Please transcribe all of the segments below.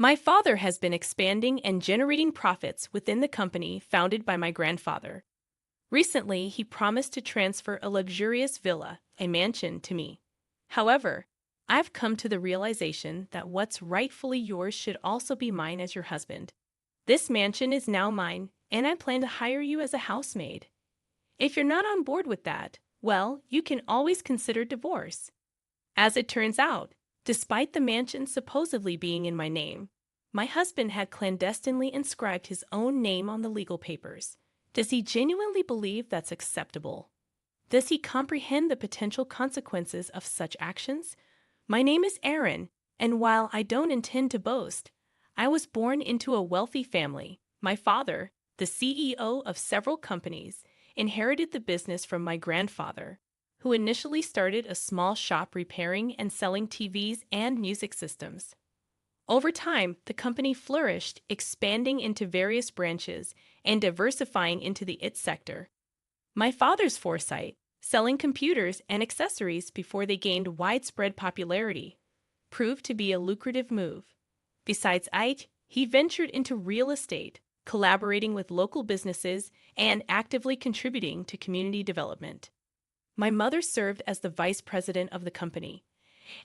My father has been expanding and generating profits within the company founded by my grandfather. Recently, he promised to transfer a luxurious villa, a mansion, to me. However, I've come to the realization that what's rightfully yours should also be mine as your husband. This mansion is now mine, and I plan to hire you as a housemaid. If you're not on board with that, well, you can always consider divorce. As it turns out, despite the mansion supposedly being in my name, my husband had clandestinely inscribed his own name on the legal papers. Does he genuinely believe that's acceptable? Does he comprehend the potential consequences of such actions? My name is Aaron, and while I don't intend to boast, I was born into a wealthy family. My father, the CEO of several companies, inherited the business from my grandfather, who initially started a small shop repairing and selling TVs and music systems. Over time, the company flourished, expanding into various branches and diversifying into the IT sector. My father's foresight, selling computers and accessories before they gained widespread popularity, proved to be a lucrative move. Besides IT, he ventured into real estate, collaborating with local businesses and actively contributing to community development. My mother served as the vice president of the company,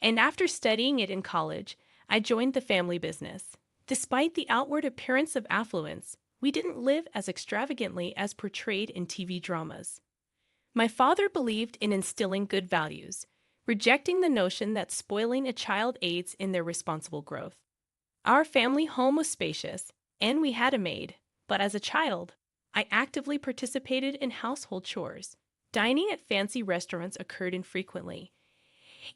and after studying it in college, I joined the family business. Despite the outward appearance of affluence, we didn't live as extravagantly as portrayed in TV dramas. My father believed in instilling good values, rejecting the notion that spoiling a child aids in their responsible growth. Our family home was spacious, and we had a maid, but as a child, I actively participated in household chores. Dining at fancy restaurants occurred infrequently,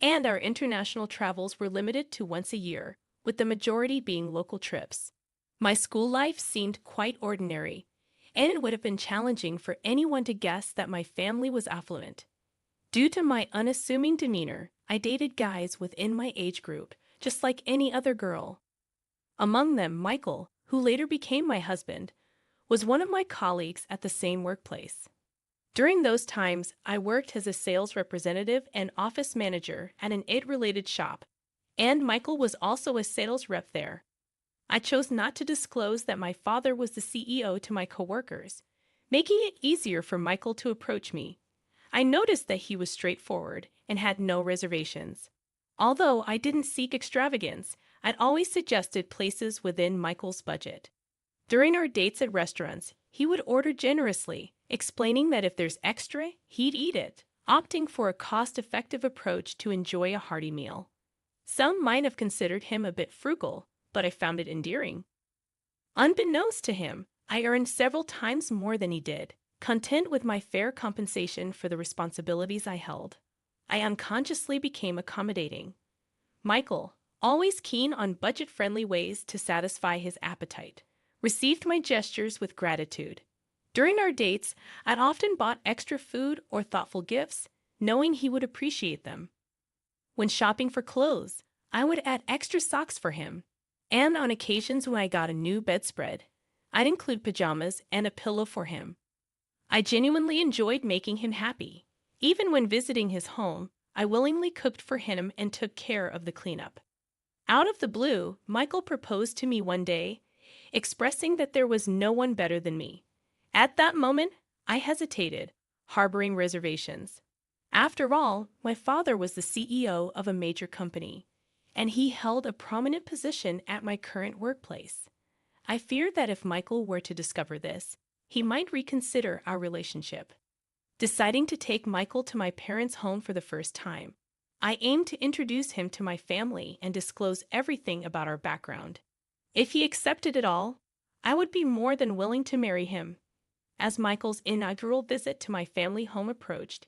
and our international travels were limited to once a year, with the majority being local trips. My school life seemed quite ordinary, and it would have been challenging for anyone to guess that my family was affluent. Due to my unassuming demeanor, I dated guys within my age group, just like any other girl. Among them, Michael, who later became my husband, was one of my colleagues at the same workplace. During those times, I worked as a sales representative and office manager at an IT-related shop, and Michael was also a sales rep there. I chose not to disclose that my father was the CEO to my coworkers, making it easier for Michael to approach me. I noticed that he was straightforward and had no reservations. Although I didn't seek extravagance, I'd always suggested places within Michael's budget. During our dates at restaurants, he would order generously, explaining that if there's extra, he'd eat it, opting for a cost-effective approach to enjoy a hearty meal. Some might have considered him a bit frugal, but I found it endearing. Unbeknownst to him, I earned several times more than he did, content with my fair compensation for the responsibilities I held. I unconsciously became accommodating. Michael, always keen on budget-friendly ways to satisfy his appetite, received my gestures with gratitude. During our dates, I'd often bought extra food or thoughtful gifts, knowing he would appreciate them. When shopping for clothes, I would add extra socks for him, and on occasions when I got a new bedspread, I'd include pajamas and a pillow for him. I genuinely enjoyed making him happy. Even when visiting his home, I willingly cooked for him and took care of the cleanup. Out of the blue, Michael proposed to me one day, expressing that there was no one better than me. At that moment, I hesitated, harboring reservations. After all, my father was the CEO of a major company, and he held a prominent position at my current workplace. I feared that if Michael were to discover this, he might reconsider our relationship. Deciding to take Michael to my parents' home for the first time, I aimed to introduce him to my family and disclose everything about our background. If he accepted it all, I would be more than willing to marry him. As Michael's inaugural visit to my family home approached,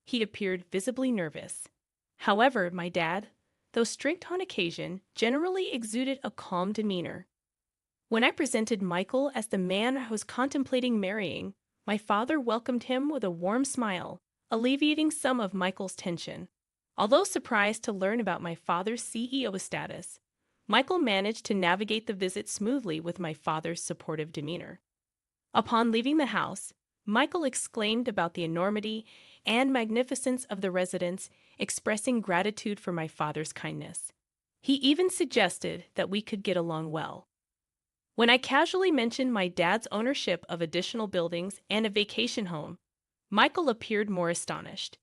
he appeared visibly nervous. However, my dad, though strict on occasion, generally exuded a calm demeanor. When I presented Michael as the man I was contemplating marrying, my father welcomed him with a warm smile, alleviating some of Michael's tension. Although surprised to learn about my father's CEO status, Michael managed to navigate the visit smoothly with my father's supportive demeanor. Upon leaving the house, Michael exclaimed about the enormity and magnificence of the residence, expressing gratitude for my father's kindness. He even suggested that we could get along well. When I casually mentioned my dad's ownership of additional buildings and a vacation home, Michael appeared more astonished.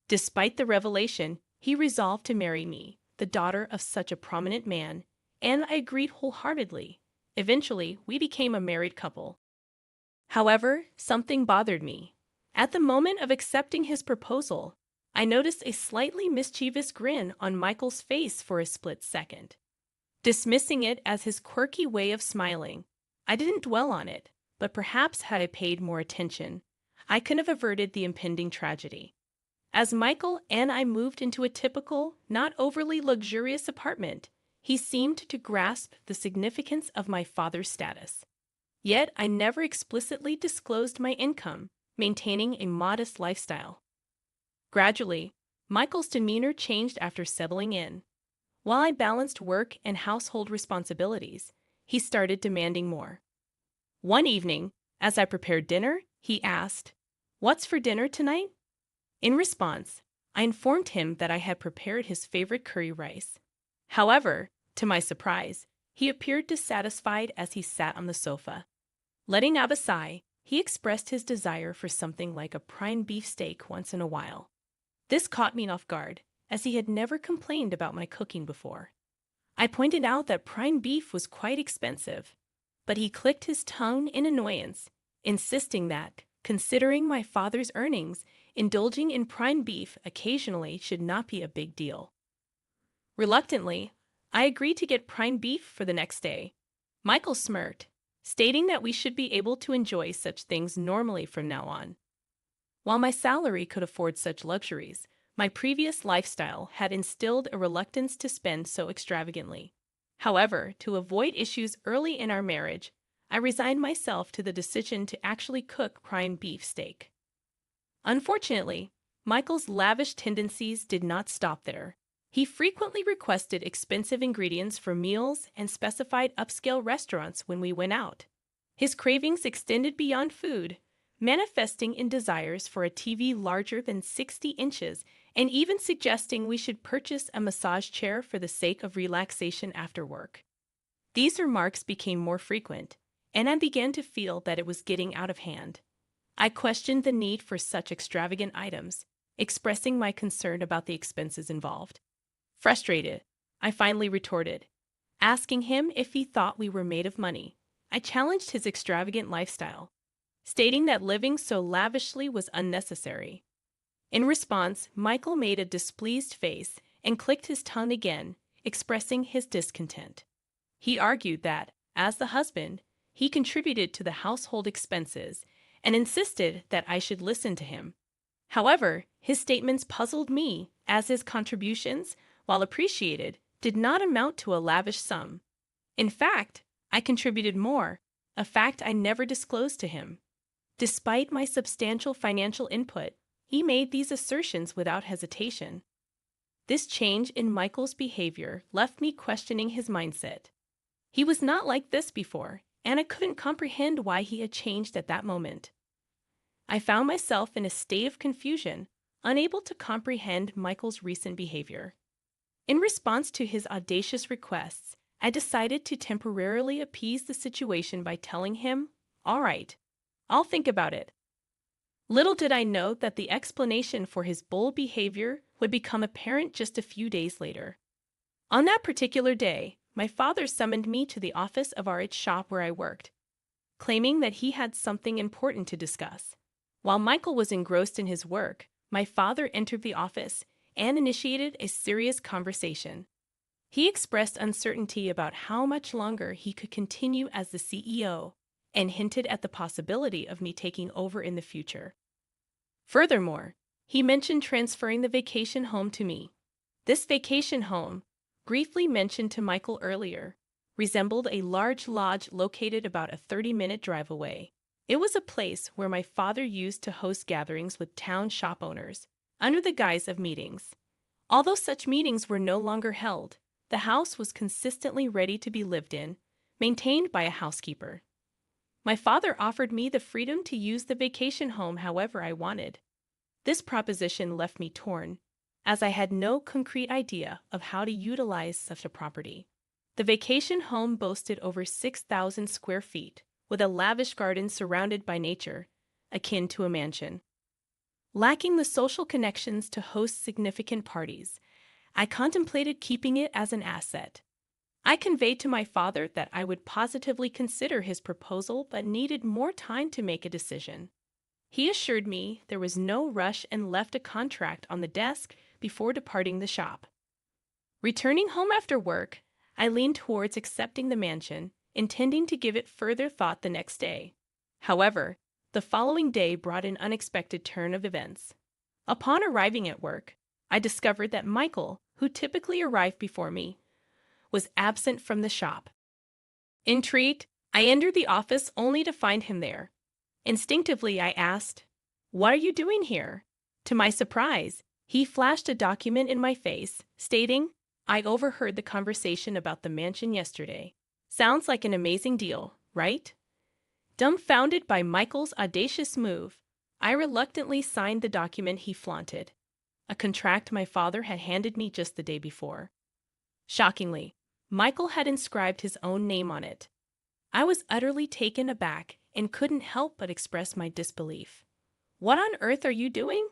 Despite the revelation, he resolved to marry me, the daughter of such a prominent man, and I agreed wholeheartedly. Eventually, we became a married couple. However, something bothered me. At the moment of accepting his proposal, I noticed a slightly mischievous grin on Michael's face for a split second. Dismissing it as his quirky way of smiling, I didn't dwell on it, but perhaps had I paid more attention, I could have averted the impending tragedy. As Michael and I moved into a typical, not overly luxurious apartment, he seemed to grasp the significance of my father's status. Yet I never explicitly disclosed my income, maintaining a modest lifestyle. Gradually, Michael's demeanor changed after settling in. While I balanced work and household responsibilities, he started demanding more. One evening, as I prepared dinner, he asked, "What's for dinner tonight?" In response, I informed him that I had prepared his favorite curry rice. However, to my surprise, he appeared dissatisfied as he sat on the sofa. Letting out a sigh, he expressed his desire for something like a prime beef steak once in a while. This caught me off guard, as he had never complained about my cooking before. I pointed out that prime beef was quite expensive, but he clicked his tongue in annoyance, insisting that, considering my father's earnings, indulging in prime beef occasionally should not be a big deal. Reluctantly, I agreed to get prime beef for the next day. Michael smirked, stating that we should be able to enjoy such things normally from now on. While my salary could afford such luxuries, my previous lifestyle had instilled a reluctance to spend so extravagantly. However, to avoid issues early in our marriage, I resigned myself to the decision to actually cook prime beef steak. Unfortunately, Michael's lavish tendencies did not stop there. He frequently requested expensive ingredients for meals and specified upscale restaurants when we went out. His cravings extended beyond food, manifesting in desires for a TV larger than 60 inches and even suggesting we should purchase a massage chair for the sake of relaxation after work. These remarks became more frequent, and I began to feel that it was getting out of hand. I questioned the need for such extravagant items, expressing my concern about the expenses involved. Frustrated, I finally retorted, asking him if he thought we were made of money. I challenged his extravagant lifestyle, stating that living so lavishly was unnecessary. In response, Michael made a displeased face and clicked his tongue again, expressing his discontent. He argued that, as the husband, he contributed to the household expenses and insisted that I should listen to him. However, his statements puzzled me, as his contributions, while appreciated, did not amount to a lavish sum. In fact, I contributed more, a fact I never disclosed to him. Despite my substantial financial input, he made these assertions without hesitation. This change in Michael's behavior left me questioning his mindset. He was not like this before, and I couldn't comprehend why he had changed at that moment. I found myself in a state of confusion, unable to comprehend Michael's recent behavior. In response to his audacious requests, I decided to temporarily appease the situation by telling him, "All right, I'll think about it." Little did I know that the explanation for his bold behavior would become apparent just a few days later. On that particular day, my father summoned me to the office of our shop where I worked, claiming that he had something important to discuss. While Michael was engrossed in his work, my father entered the office and initiated a serious conversation. He expressed uncertainty about how much longer he could continue as the CEO and hinted at the possibility of me taking over in the future. Furthermore, he mentioned transferring the vacation home to me. This vacation home, briefly mentioned to Michael earlier, resembled a large lodge located about a 30-minute drive away. It was a place where my father used to host gatherings with town shop owners, under the guise of meetings. Although such meetings were no longer held, the house was consistently ready to be lived in, maintained by a housekeeper. My father offered me the freedom to use the vacation home however I wanted. This proposition left me torn, as I had no concrete idea of how to utilize such a property. The vacation home boasted over 6,000 square feet, with a lavish garden surrounded by nature, akin to a mansion. Lacking the social connections to host significant parties, I contemplated keeping it as an asset. I conveyed to my father that I would positively consider his proposal but needed more time to make a decision. He assured me there was no rush and left a contract on the desk before departing the shop. Returning home after work, I leaned towards accepting the mansion, intending to give it further thought the next day. However, the following day brought an unexpected turn of events. Upon arriving at work, I discovered that Michael, who typically arrived before me, was absent from the shop. Intrigued, I entered the office only to find him there. Instinctively, I asked, "What are you doing here?" To my surprise, he flashed a document in my face, stating, "I overheard the conversation about the mansion yesterday. Sounds like an amazing deal, right?" Dumbfounded by Michael's audacious move, I reluctantly signed the document he flaunted, a contract my father had handed me just the day before. Shockingly, Michael had inscribed his own name on it. I was utterly taken aback and couldn't help but express my disbelief. "What on earth are you doing?"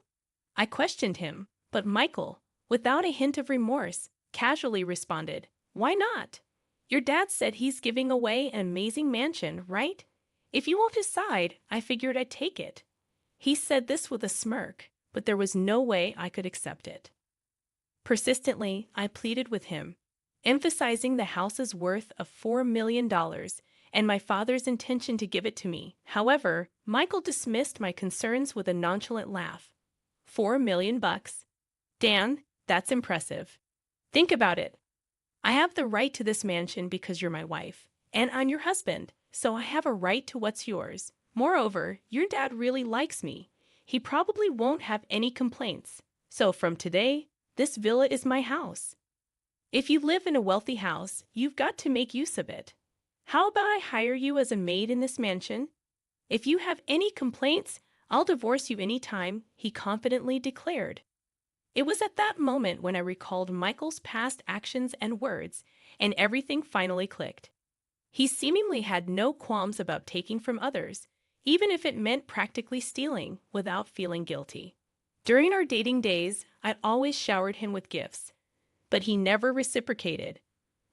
I questioned him, but Michael, without a hint of remorse, casually responded, "Why not? Your dad said he's giving away an amazing mansion, right? If you won't decide, I figured I'd take it." He said this with a smirk, but there was no way I could accept it. Persistently, I pleaded with him, emphasizing the house's worth of $4 million and my father's intention to give it to me. However, Michael dismissed my concerns with a nonchalant laugh. $4 million? Dan, that's impressive. Think about it. I have the right to this mansion because you're my wife, and I'm your husband, so I have a right to what's yours. Moreover, your dad really likes me. He probably won't have any complaints. So from today, this villa is my house. If you live in a wealthy house, you've got to make use of it. How about I hire you as a maid in this mansion? If you have any complaints, I'll divorce you any time, he confidently declared. It was at that moment when I recalled Michael's past actions and words, and everything finally clicked. He seemingly had no qualms about taking from others, even if it meant practically stealing, without feeling guilty. During our dating days, I'd always showered him with gifts, but he never reciprocated.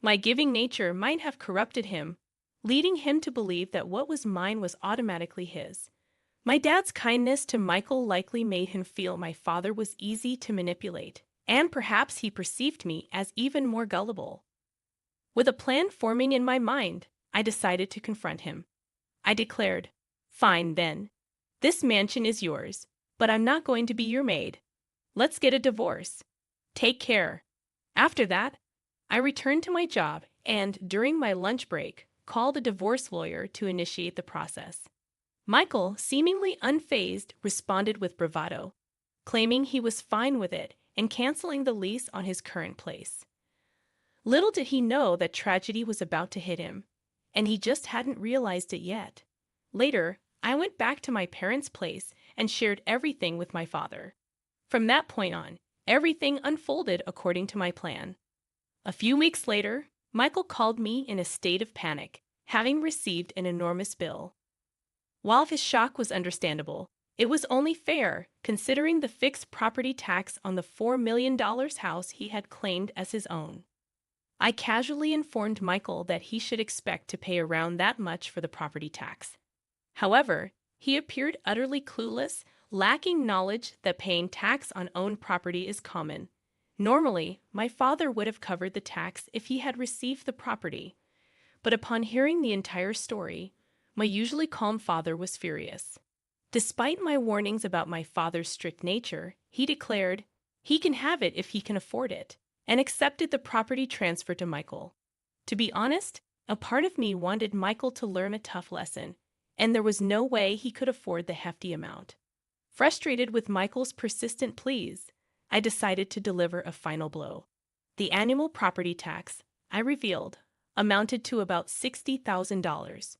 My giving nature might have corrupted him, leading him to believe that what was mine was automatically his. My dad's kindness to Michael likely made him feel my father was easy to manipulate, and perhaps he perceived me as even more gullible. With a plan forming in my mind, I decided to confront him. I declared, "Fine, then. This mansion is yours, but I'm not going to be your maid. Let's get a divorce. Take care." After that, I returned to my job and, during my lunch break, called a divorce lawyer to initiate the process. Michael, seemingly unfazed, responded with bravado, claiming he was fine with it and canceling the lease on his current place. Little did he know that tragedy was about to hit him, and he just hadn't realized it yet. Later, I went back to my parents' place and shared everything with my father. From that point on, everything unfolded according to my plan. A few weeks later, Michael called me in a state of panic, having received an enormous bill. While his shock was understandable, it was only fair, considering the fixed property tax on the $4 million house he had claimed as his own. I casually informed Michael that he should expect to pay around that much for the property tax. However, he appeared utterly clueless, lacking knowledge that paying tax on owned property is common. Normally, my father would have covered the tax if he had received the property, but upon hearing the entire story, my usually calm father was furious. Despite my warnings about my father's strict nature, he declared he can have it if he can afford it, and accepted the property transfer to Michael. To be honest, a part of me wanted Michael to learn a tough lesson, and there was no way he could afford the hefty amount. Frustrated with Michael's persistent pleas, I decided to deliver a final blow. The annual property tax, I revealed, amounted to about $60,000.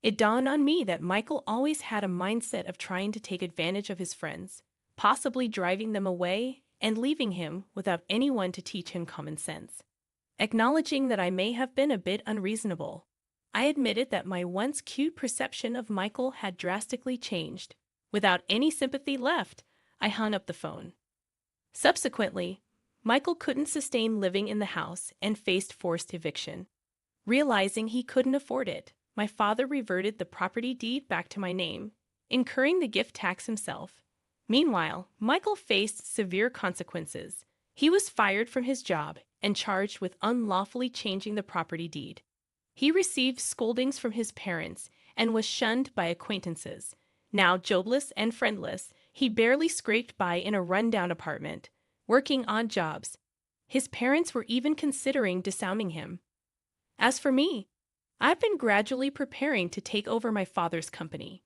It dawned on me that Michael always had a mindset of trying to take advantage of his friends, possibly driving them away and leaving him without anyone to teach him common sense. Acknowledging that I may have been a bit unreasonable, I admitted that my once cute perception of Michael had drastically changed. Without any sympathy left, I hung up the phone. Subsequently, Michael couldn't sustain living in the house and faced forced eviction. Realizing he couldn't afford it, my father reverted the property deed back to my name, incurring the gift tax himself. Meanwhile, Michael faced severe consequences. He was fired from his job and charged with unlawfully changing the property deed. He received scoldings from his parents and was shunned by acquaintances. Now jobless and friendless, he barely scraped by in a rundown apartment, working odd jobs. His parents were even considering disowning him. As for me, I've been gradually preparing to take over my father's company.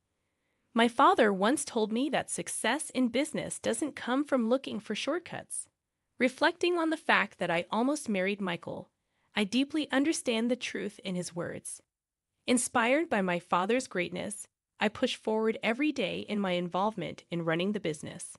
My father once told me that success in business doesn't come from looking for shortcuts. Reflecting on the fact that I almost married Michael, I deeply understand the truth in his words. Inspired by my father's greatness, I push forward every day in my involvement in running the business.